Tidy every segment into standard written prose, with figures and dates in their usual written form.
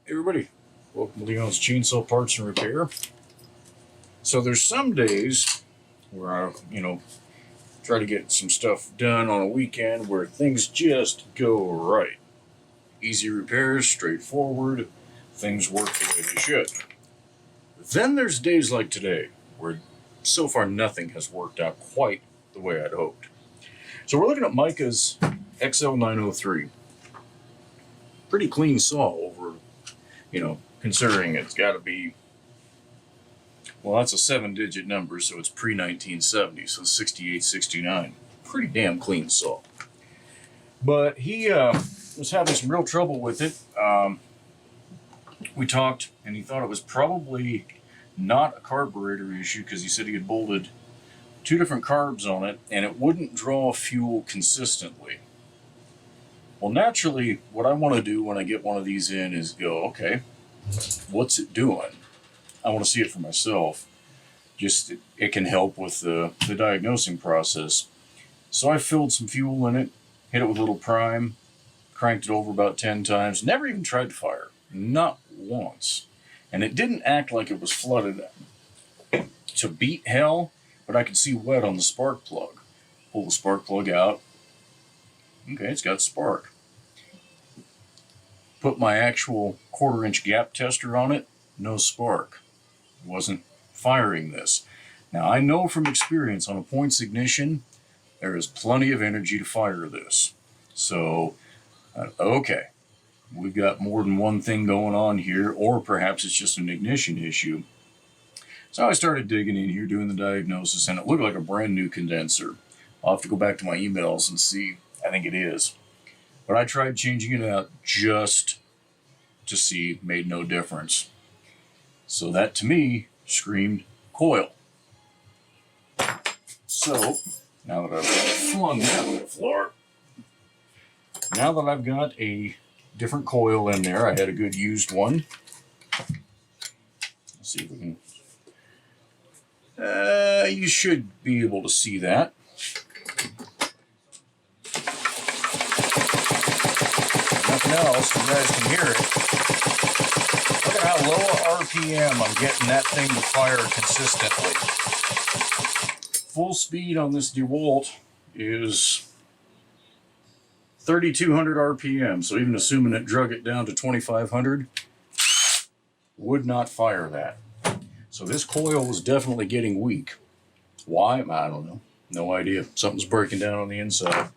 Hey everybody, welcome to Leon's Chainsaw Parts and Repair. So there's some days where I, try to get some stuff done on a weekend where things just go right. Easy repairs, straightforward, things work the way they should. Then there's days like today where so far nothing has worked out quite the way I'd hoped. So we're looking at Micah's XL-903. Pretty clean saw over, considering it's got to be, well, that's a 7-digit number, so it's pre-1970, so 68, 69. Pretty damn clean saw. But he was having some real trouble with it. We talked, and he thought it was probably not a carburetor issue because he said he had bolted 2 different carbs on it, and it wouldn't draw fuel consistently. Well, naturally, what I want to do when I get one of these in is go, okay, what's it doing? I want to see it for myself. Just, it can help with the diagnosing process. So I filled some fuel in it, hit it with a little prime, cranked it over about 10 times, never even tried to fire. Not once. And it didn't act like it was flooded to beat hell, but I could see wet on the spark plug. Pull the spark plug out. Okay, it's got spark. Put my actual 1/4-inch gap tester on it, no spark. It wasn't firing this. Now I know from experience on a points ignition, there is plenty of energy to fire this. So, okay, we've got more than one thing going on here, or perhaps it's just an ignition issue. So I started digging in here, doing the diagnosis, and it looked like a brand new condenser. I'll have to go back to my emails and see. I think it is. But I tried changing it out just to see, made no difference. So that to me screamed coil. So now that I've flung that on the floor, now that I've got a different coil in there, I had a good used one. Let's see if we can. You should be able to see that. Nothing else, you guys can hear it. Look at how low a RPM I'm getting that thing to fire consistently. Full speed on this DeWalt is 3,200 RPM, so even assuming it drug it down to 2,500, would not fire that. So this coil was definitely getting weak. Why? I don't know. No idea. Something's breaking down on the inside.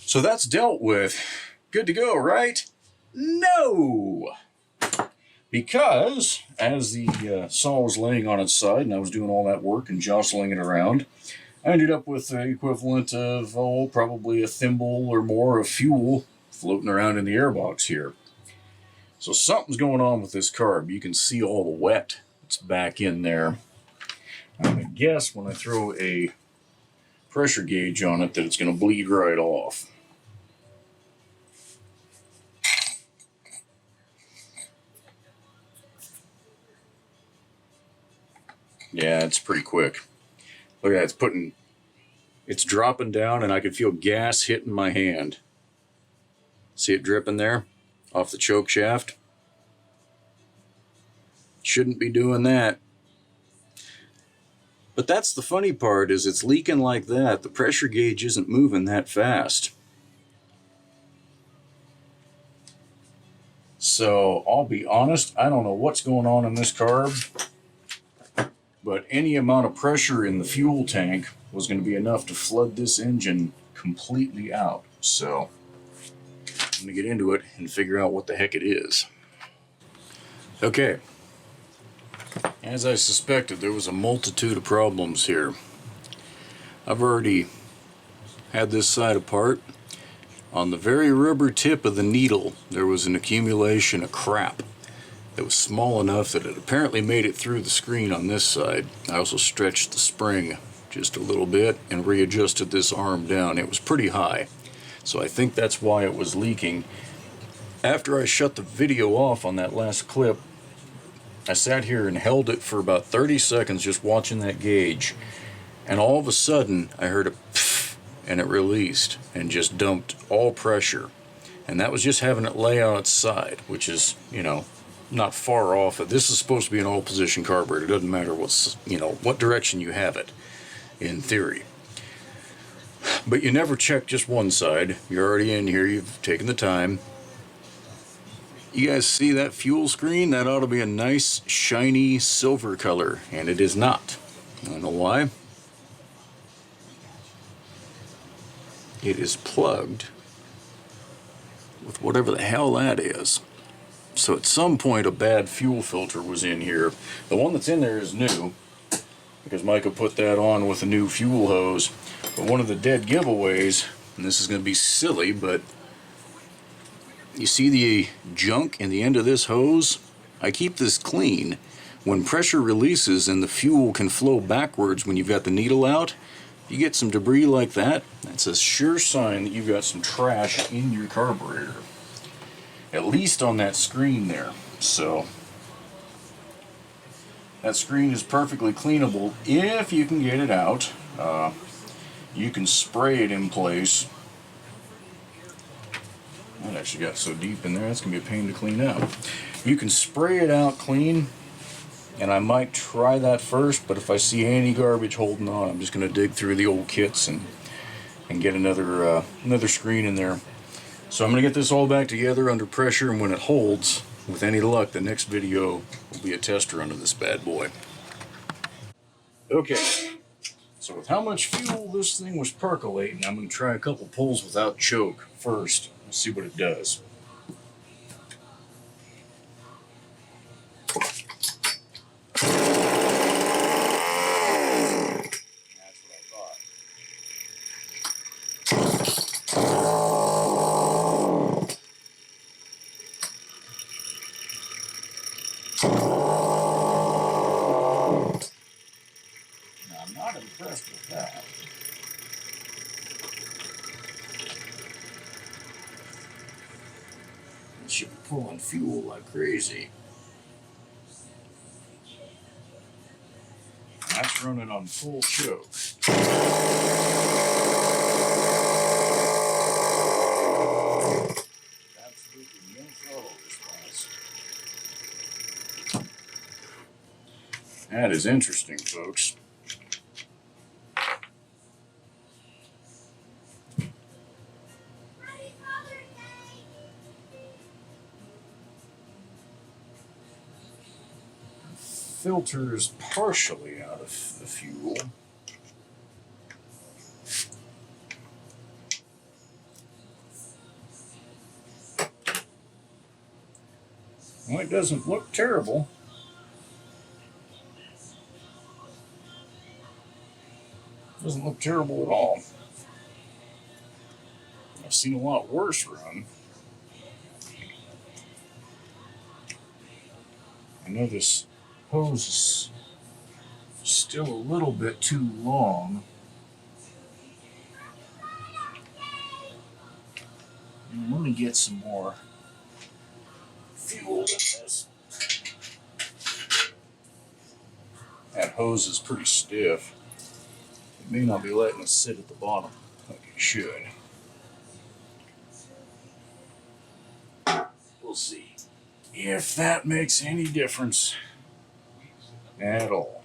So that's dealt with. Good to go, right? No! Because as the saw was laying on its side and I was doing all that work and jostling it around, I ended up with the equivalent of, probably a thimble or more of fuel floating around in the airbox here. So something's going on with this carb. You can see all the wet that's back in there. I'm going to guess when I throw a pressure gauge on it that it's going to bleed right off. Yeah, it's pretty quick. Look at that, it's dropping down and I can feel gas hitting my hand. See it dripping there off the choke shaft? Shouldn't be doing that. But that's the funny part, is it's leaking like that. The pressure gauge isn't moving that fast. So I'll be honest, I don't know what's going on in this carb, but any amount of pressure in the fuel tank was going to be enough to flood this engine completely out. So I'm going to get into it and figure out what the heck it is. Okay. As I suspected, there was a multitude of problems here. I've already had this side apart. On the very rubber tip of the needle, there was an accumulation of crap that was small enough that it apparently made it through the screen on this side. I also stretched the spring just a little bit and readjusted this arm down. It was pretty high, so I think that's why it was leaking. After I shut the video off on that last clip, I sat here and held it for about 30 seconds just watching that gauge, and all of a sudden I heard a pfft, and it released and just dumped all pressure. And that was just having it lay on its side, which is, you know, not far off. This is supposed to be an all position carburetor. It doesn't matter what's, you know, what direction you have it, in theory. But you never check just one side. You're already in here, you've taken the time. You guys see that fuel screen? That ought to be a nice, shiny silver color, and it is not. I don't know why. It is plugged with whatever the hell that is. So at some point a bad fuel filter was in here. The one that's in there is new, because Micah put that on with a new fuel hose. But one of the dead giveaways, and this is going to be silly, but you see the junk in the end of this hose? I keep this clean. When pressure releases and the fuel can flow backwards when you've got the needle out, you get some debris like that, that's a sure sign that you've got some trash in your carburetor. At least on that screen there. So that screen is perfectly cleanable if you can get it out. You can spray it in place. That actually got so deep in there, that's going to be a pain to clean out. You can spray it out clean, and I might try that first, but if I see any garbage holding on, I'm just going to dig through the old kits and get another screen in there. So I'm going to get this all back together under pressure, and when it holds, with any luck, the next video will be a test run of this bad boy. Okay, so with how much fuel this thing was percolating, I'm going to try a couple pulls without choke first. Let's see what it does. Impressed with that. It should be pulling fuel like crazy. That's running on full choke. Absolutely no throttle response. That is interesting, folks. Filter is partially out of the fuel. Well, it doesn't look terrible. It doesn't look terrible at all. I've seen a lot worse run. I know this hose is still a little bit too long. And let me get some more fuel in this. That hose is pretty stiff. It may not be letting it sit at the bottom like it should. We'll see if that makes any difference at all.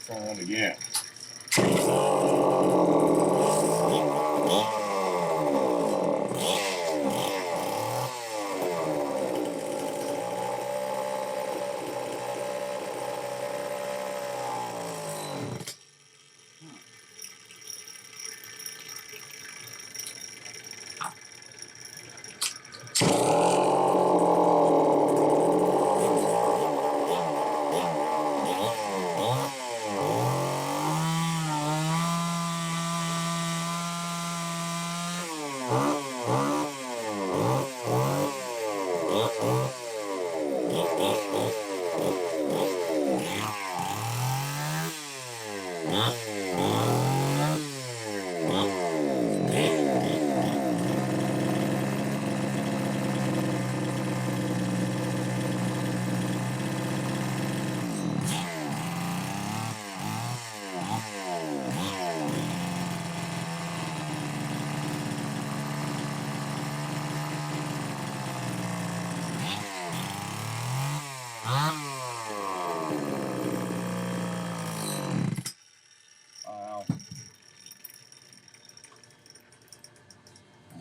Try that again. I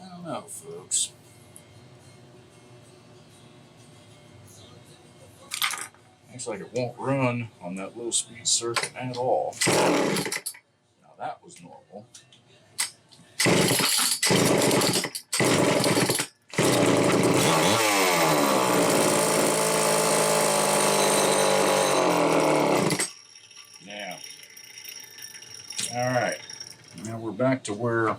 don't know, folks. Looks like it won't run on that low speed circuit at all. Now that was normal. Now, all right. Now we're back to where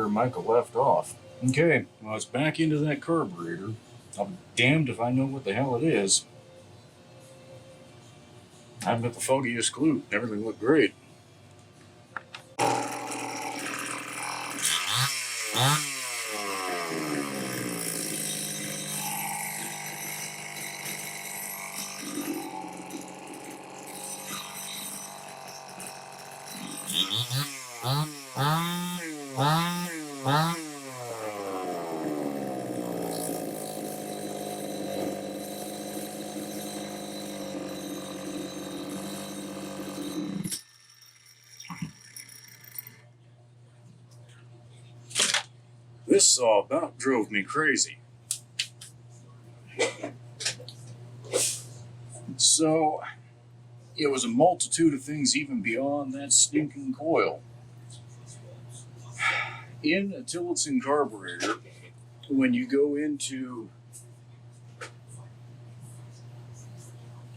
Micah left off. Okay, well, it's back into that carburetor. I'll be damned if I know what the hell it is. I haven't got the foggiest clue. Everything looked great. This saw about drove me crazy. So, it was a multitude of things even beyond that stinking coil. In a Tillotson carburetor, when you go into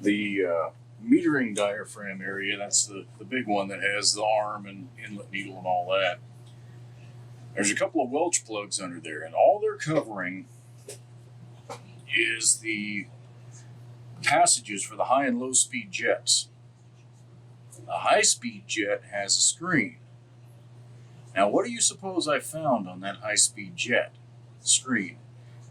the metering diaphragm area, that's the big one that has the arm and inlet needle and all that, there's a couple of Welch plugs under there, and all they're covering is the passages for the high and low speed jets. The high speed jet has a screen. Now, what do you suppose I found on that high speed jet screen?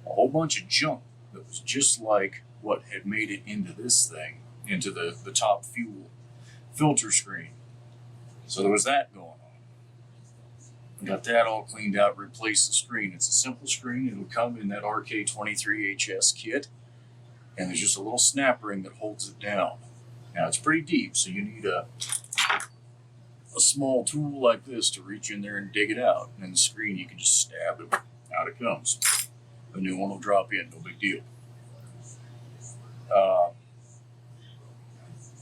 A whole bunch of junk that was just like what had made it into this thing, into the top fuel filter screen. So there was that going on. Got that all cleaned out, replaced the screen. It's a simple screen. It'll come in that RK23HS kit, and there's just a little snap ring that holds it down. Now, it's pretty deep, so you need a small tool like this to reach in there and dig it out. And then the screen, you can just stab it, out it comes. The new one will drop in, no big deal.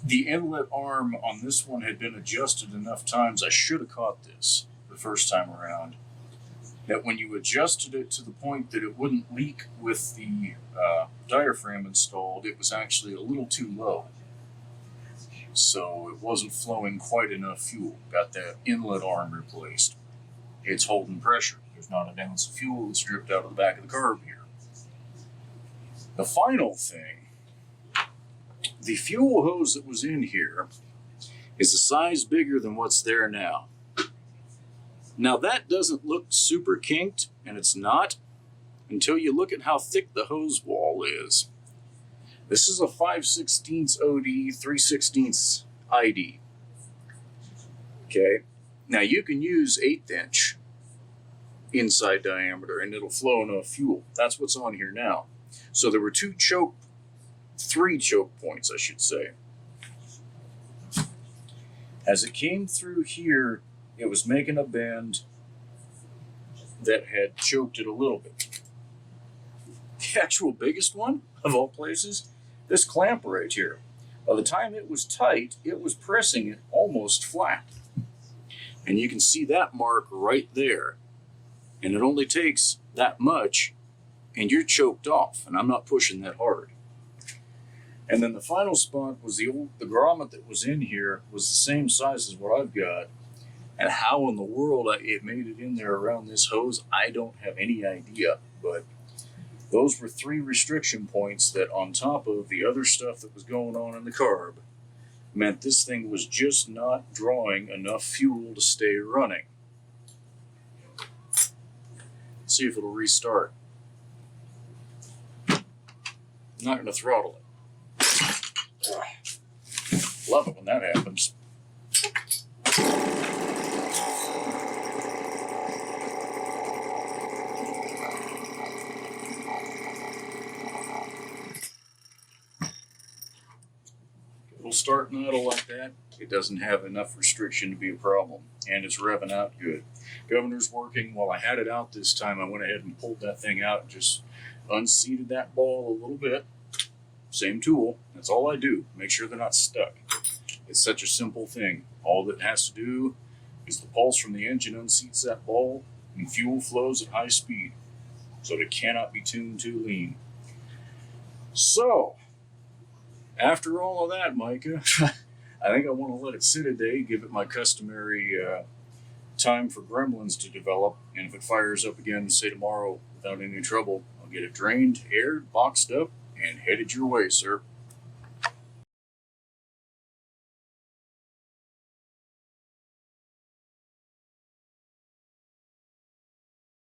The inlet arm on this one had been adjusted enough times, I should have caught this the first time around, that when you adjusted it to the point that it wouldn't leak with the diaphragm installed, it was actually a little too low. So it wasn't flowing quite enough fuel. Got that inlet arm replaced. It's holding pressure. There's not an ounce of fuel that's dripped out of the back of the carb here. The final thing, the fuel hose that was in here is a size bigger than what's there now. Now that doesn't look super kinked, and it's not, until you look at how thick the hose wall is. This is a 5/16 OD, 3/16 ID. Okay, now you can use 1/8 inch inside diameter and it'll flow enough fuel. That's what's on here now. So there were three choke points, I should say. As it came through here, it was making a bend that had choked it a little bit. The actual biggest one, of all places, this clamp right here. By the time it was tight, it was pressing it almost flat. And you can see that mark right there. And it only takes that much, and you're choked off, and I'm not pushing that hard. And then the final spot was the grommet that was in here was the same size as what I've got. And how in the world it made it in there around this hose, I don't have any idea. But Those were 3 restriction points that, on top of the other stuff that was going on in the carb, meant this thing was just not drawing enough fuel to stay running. Let's see if it'll restart. I'm not going to throttle it. Love it when that happens. It'll start and idle like that. It doesn't have enough restriction to be a problem, and it's revving out good. Governor's working. While I had it out this time, I went ahead and pulled that thing out and just unseated that ball a little bit. Same tool. That's all I do. Make sure they're not stuck. It's such a simple thing. All that has to do is the pulse from the engine unseats that ball, and fuel flows at high speed, so it cannot be tuned too lean. So, after all of that, Micah, I think I want to let it sit a day, give it my customary time for gremlins to develop, and if it fires up again, say tomorrow without any trouble, I'll get it drained, aired, boxed up, and headed your way, sir.